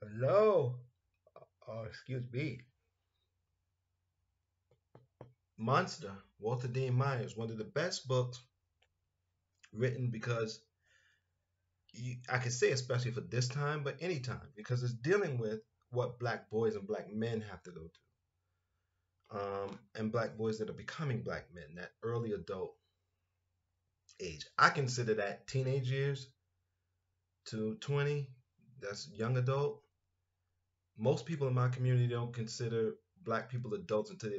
Hello. Excuse me. Monster, Walter Dean Myers, one of the best books written because I can say especially for this time, but any time, because it's dealing with what black boys and black men have to go through, and black boys that are becoming black men, that early adult age. I consider that teenage years to 20. That's young adult. Most people in my community don't consider black people adults until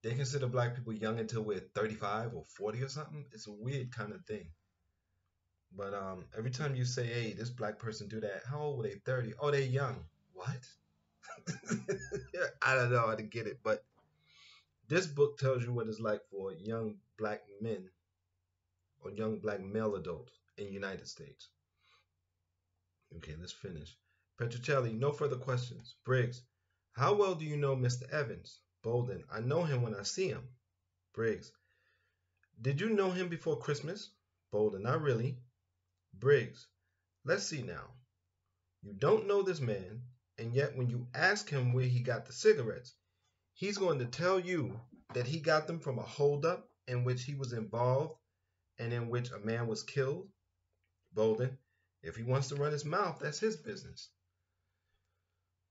they consider black people young until we're 35 or 40 or something. It's a weird kind of thing. But every time you say, "Hey, this black person do that," how old were they? 30? Oh, they young. What? I don't know how to get it, but this book tells you what it's like for young black men or young black male adults in the United States. Okay, let's finish. Petrocelli, no further questions. Briggs, how well do you know Mr. Evans? Bolden, I know him when I see him. Briggs, did you know him before Christmas? Bolden, not really. Briggs, let's see now. You don't know this man, and yet when you ask him where he got the cigarettes, he's going to tell you that he got them from a holdup in which he was involved and in which a man was killed. Bolden, if he wants to run his mouth, that's his business.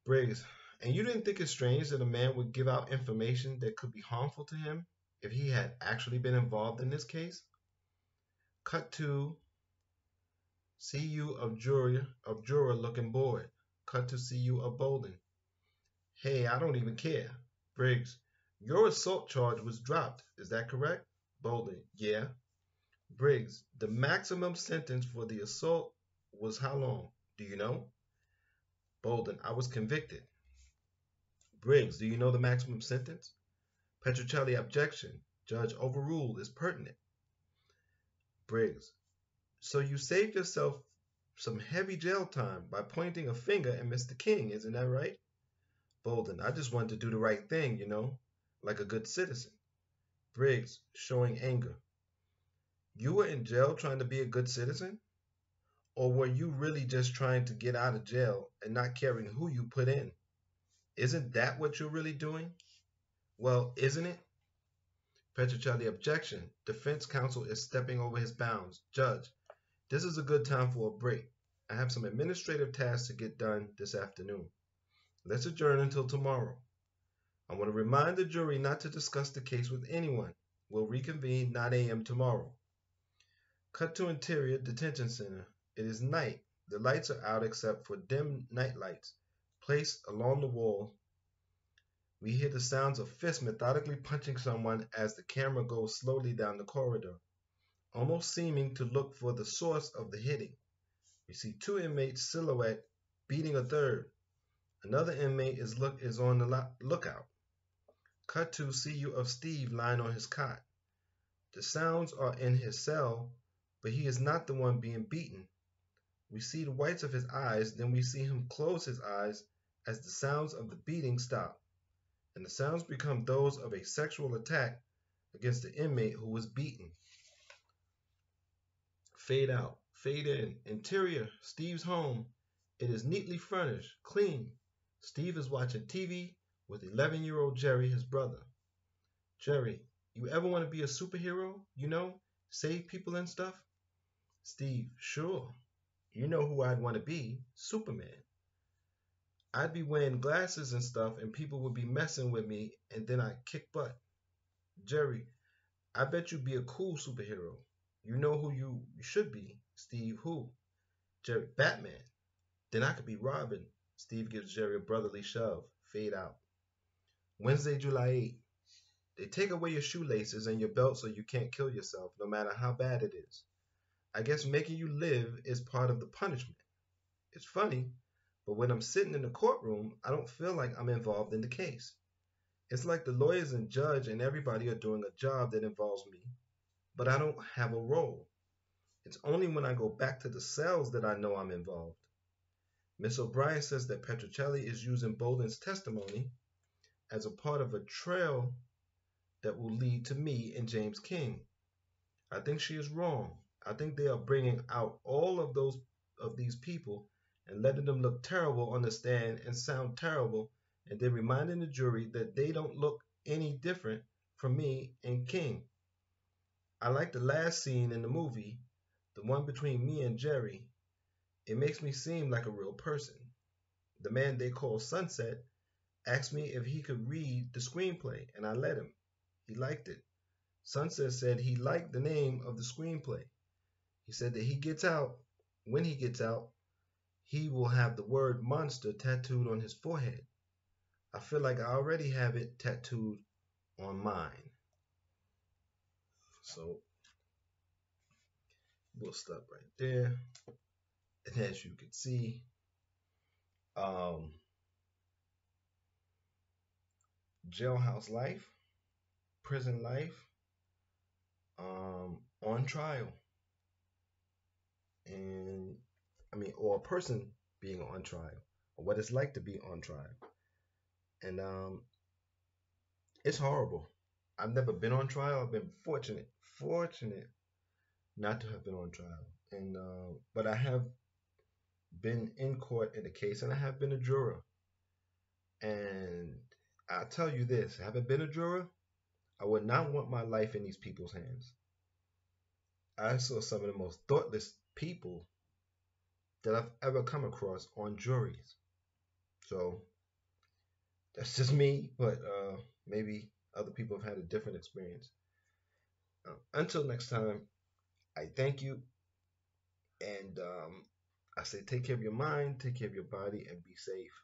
Briggs, and you didn't think it strange that a man would give out information that could be harmful to him if he had actually been involved in this case? Cut to see you of juror looking bored. Cut to see you of Bolden. Hey, I don't even care. Briggs, your assault charge was dropped. Is that correct? Bolden, yeah. Briggs, the maximum sentence for the assault was how long? Do you know? Bolden, I was convicted. Briggs, do you know the maximum sentence? Petrocelli, objection. Judge overruled is pertinent. Briggs, so you saved yourself some heavy jail time by pointing a finger at Mr. King, isn't that right? Bolden, I just wanted to do the right thing, like a good citizen. Briggs, showing anger. You were in jail trying to be a good citizen? Or were you really just trying to get out of jail and not caring who you put in? Isn't that what you're really doing? Well, isn't it? Petrocelli, objection. Defense counsel is stepping over his bounds. Judge, this is a good time for a break. I have some administrative tasks to get done this afternoon. Let's adjourn until tomorrow. I want to remind the jury not to discuss the case with anyone. We'll reconvene 9 a.m. tomorrow. Cut to interior detention center. It is night. The lights are out except for dim night lights placed along the wall. We hear the sounds of fists methodically punching someone as the camera goes slowly down the corridor, almost seeming to look for the source of the hitting. We see two inmates silhouette beating a third. Another inmate is on the lookout. Cut to CU of Steve lying on his cot. The sounds are in his cell, but he is not the one being beaten. We see the whites of his eyes, then we see him close his eyes as the sounds of the beating stop, and the sounds become those of a sexual attack against the inmate who was beaten. Fade out, fade in. Interior, Steve's home. It is neatly furnished, clean. Steve is watching TV with 11-year-old Jerry, his brother. Jerry, you ever want to be a superhero? Save people and stuff? Steve, sure. You know who I'd want to be? Superman. I'd be wearing glasses and stuff, and people would be messing with me, and then I'd kick butt. Jerry, I bet you'd be a cool superhero. You know who you should be? Steve, who? Jerry, Batman. Then I could be Robin. Steve gives Jerry a brotherly shove. Fade out. Wednesday, July 8th. They take away your shoelaces and your belt so you can't kill yourself, no matter how bad it is. I guess making you live is part of the punishment. It's funny, but when I'm sitting in the courtroom, I don't feel like I'm involved in the case. It's like the lawyers and judge and everybody are doing a job that involves me, but I don't have a role. It's only when I go back to the cells that I know I'm involved. Miss O'Brien says that Petrocelli is using Bolden's testimony as a part of a trail that will lead to me and James King. I think she is wrong. I think they are bringing out all of these people and letting them look terrible on the stand and sound terrible, and then reminding the jury that they don't look any different from me and King. I like the last scene in the movie, the one between me and Jerry. It makes me seem like a real person. The man they call Sunset asked me if he could read the screenplay, and I let him. He liked it. Sunset said he liked the name of the screenplay. He said that when he gets out, he will have the word monster tattooed on his forehead. I feel like I already have it tattooed on mine. So we'll stop right there. And as you can see, um, jailhouse life, prison life, on trial, and or a person being on trial, or what it's like to be on trial. And it's horrible. I've never been on trial. I've been fortunate not to have been on trial. And but I have been in court in a case, and I have been a juror. And I'll tell you this: having been a juror, I would not want my life in these people's hands. I saw some of the most thoughtless people that I've ever come across on juries. So that's just me, but maybe other people have had a different experience. Until next time, I thank you, and I say take care of your mind, take care of your body, and be safe.